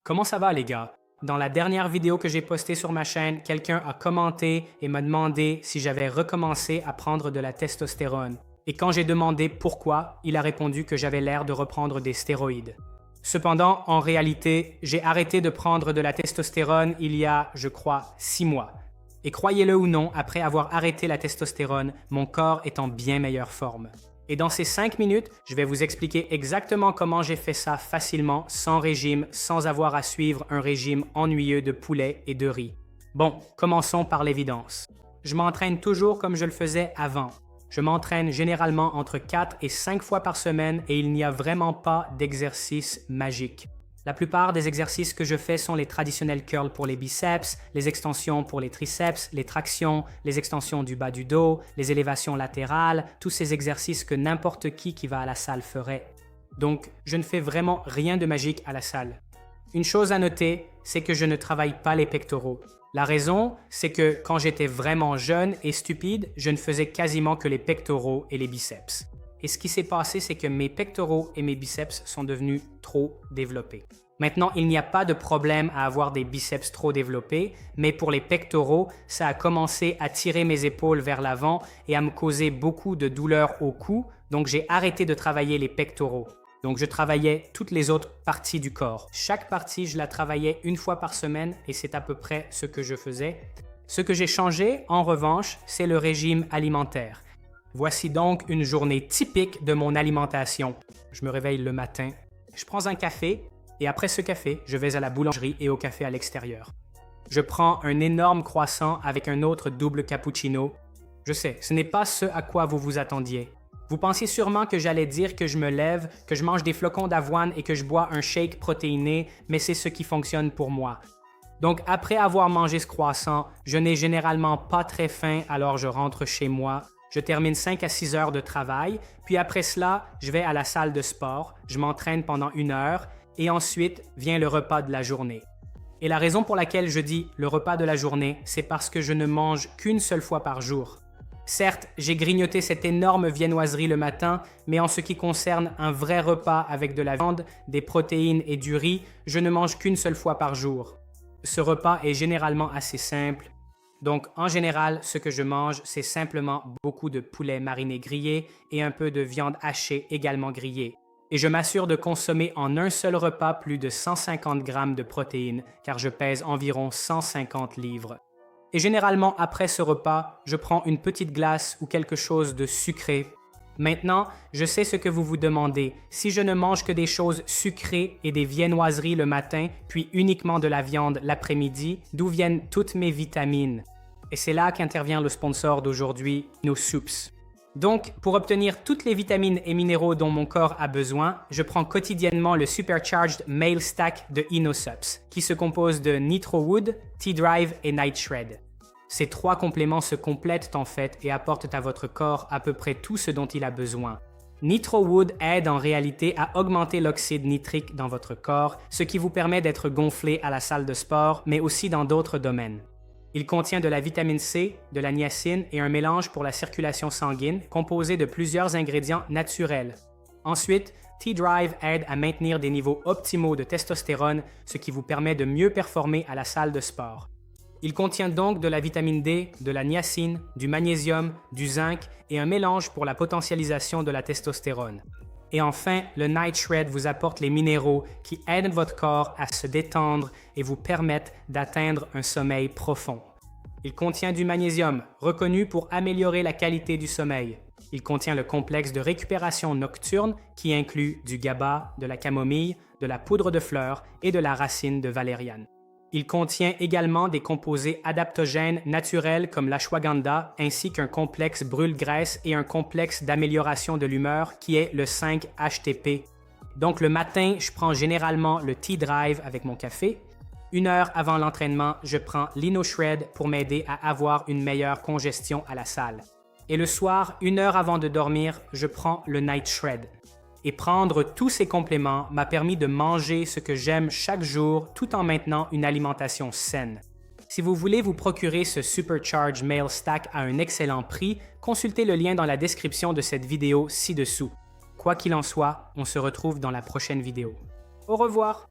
Comment ça va les gars? Dans la dernière vidéo que j'ai postée sur ma chaîne, quelqu'un a commenté et m'a demandé si j'avais recommencé à prendre de la testostérone. Et quand j'ai demandé pourquoi, il a répondu que j'avais l'air de reprendre des stéroïdes. Cependant, en réalité, j'ai arrêté de prendre de la testostérone il y a, je crois, 6 mois. Et croyez-le ou non, après avoir arrêté la testostérone, mon corps est en bien meilleure forme. Et dans ces 5 minutes, je vais vous expliquer exactement comment j'ai fait ça facilement, sans régime, sans avoir à suivre un régime ennuyeux de poulet et de riz. Bon, commençons par l'évidence. Je m'entraîne toujours comme je le faisais avant. Je m'entraîne généralement entre 4 et 5 fois par semaine et il n'y a vraiment pas d'exercice magique. La plupart des exercices que je fais sont les traditionnels curls pour les biceps, les extensions pour les triceps, les tractions, les extensions du bas du dos, les élévations latérales, tous ces exercices que n'importe qui va à la salle ferait. Donc, je ne fais vraiment rien de magique à la salle. Une chose à noter, c'est que je ne travaille pas les pectoraux. La raison, c'est que quand j'étais vraiment jeune et stupide, je ne faisais quasiment que les pectoraux et les biceps. Et ce qui s'est passé, c'est que mes pectoraux et mes biceps sont devenus trop développés. Maintenant, il n'y a pas de problème à avoir des biceps trop développés, mais pour les pectoraux, ça a commencé à tirer mes épaules vers l'avant et à me causer beaucoup de douleurs au cou, donc j'ai arrêté de travailler les pectoraux. Donc je travaillais toutes les autres parties du corps. Chaque partie, je la travaillais une fois par semaine et c'est à peu près ce que je faisais. Ce que j'ai changé, en revanche, c'est le régime alimentaire. Voici donc une journée typique de mon alimentation. Je me réveille le matin, je prends un café et après ce café, je vais à la boulangerie et au café à l'extérieur. Je prends un énorme croissant avec un autre double cappuccino. Je sais, ce n'est pas ce à quoi vous vous attendiez. Vous pensiez sûrement que j'allais dire que je me lève, que je mange des flocons d'avoine et que je bois un shake protéiné, mais c'est ce qui fonctionne pour moi. Donc après avoir mangé ce croissant, je n'ai généralement pas très faim alors je rentre chez moi. Je termine 5 à 6 heures de travail, puis après cela, je vais à la salle de sport, je m'entraîne pendant 1 heure et ensuite vient le repas de la journée. Et la raison pour laquelle je dis le repas de la journée, c'est parce que je ne mange qu'une seule fois par jour. Certes, j'ai grignoté cette énorme viennoiserie le matin, mais en ce qui concerne un vrai repas avec de la viande, des protéines et du riz, je ne mange qu'une seule fois par jour. Ce repas est généralement assez simple. Donc, en général, ce que je mange, c'est simplement beaucoup de poulet mariné grillé et un peu de viande hachée également grillée. Et je m'assure de consommer en un seul repas plus de 150 grammes de protéines, car je pèse environ 150 livres. Et généralement, après ce repas, je prends une petite glace ou quelque chose de sucré. Maintenant, je sais ce que vous vous demandez. Si je ne mange que des choses sucrées et des viennoiseries le matin, puis uniquement de la viande l'après-midi, d'où viennent toutes mes vitamines? Et c'est là qu'intervient le sponsor d'aujourd'hui, InnoSoups. Donc, pour obtenir toutes les vitamines et minéraux dont mon corps a besoin, je prends quotidiennement le Supercharged Male Stack de InnoSups, qui se compose de NitroWood, T-Drive et NightShred. Ces 3 compléments se complètent en fait et apportent à votre corps à peu près tout ce dont il a besoin. NitroWood aide en réalité à augmenter l'oxyde nitrique dans votre corps, ce qui vous permet d'être gonflé à la salle de sport, mais aussi dans d'autres domaines. Il contient de la vitamine C, de la niacine et un mélange pour la circulation sanguine composé de plusieurs ingrédients naturels. Ensuite, T-Drive aide à maintenir des niveaux optimaux de testostérone, ce qui vous permet de mieux performer à la salle de sport. Il contient donc de la vitamine D, de la niacine, du magnésium, du zinc et un mélange pour la potentialisation de la testostérone. Et enfin, le NightShred vous apporte les minéraux qui aident votre corps à se détendre et vous permettent d'atteindre un sommeil profond. Il contient du magnésium, reconnu pour améliorer la qualité du sommeil. Il contient le complexe de récupération nocturne qui inclut du GABA, de la camomille, de la poudre de fleurs et de la racine de valériane. Il contient également des composés adaptogènes naturels comme l'ashwagandha ainsi qu'un complexe brûle-graisse et un complexe d'amélioration de l'humeur qui est le 5-HTP. Donc le matin, je prends généralement le T-Drive avec mon café. 1 heure avant l'entraînement, je prends l'InnoShred pour m'aider à avoir une meilleure congestion à la salle. Et le soir, 1 heure avant de dormir, je prends le NightShred. Et prendre tous ces compléments m'a permis de manger ce que j'aime chaque jour tout en maintenant une alimentation saine. Si vous voulez vous procurer ce Supercharged Male Stack à un excellent prix, consultez le lien dans la description de cette vidéo ci-dessous. Quoi qu'il en soit, on se retrouve dans la prochaine vidéo. Au revoir!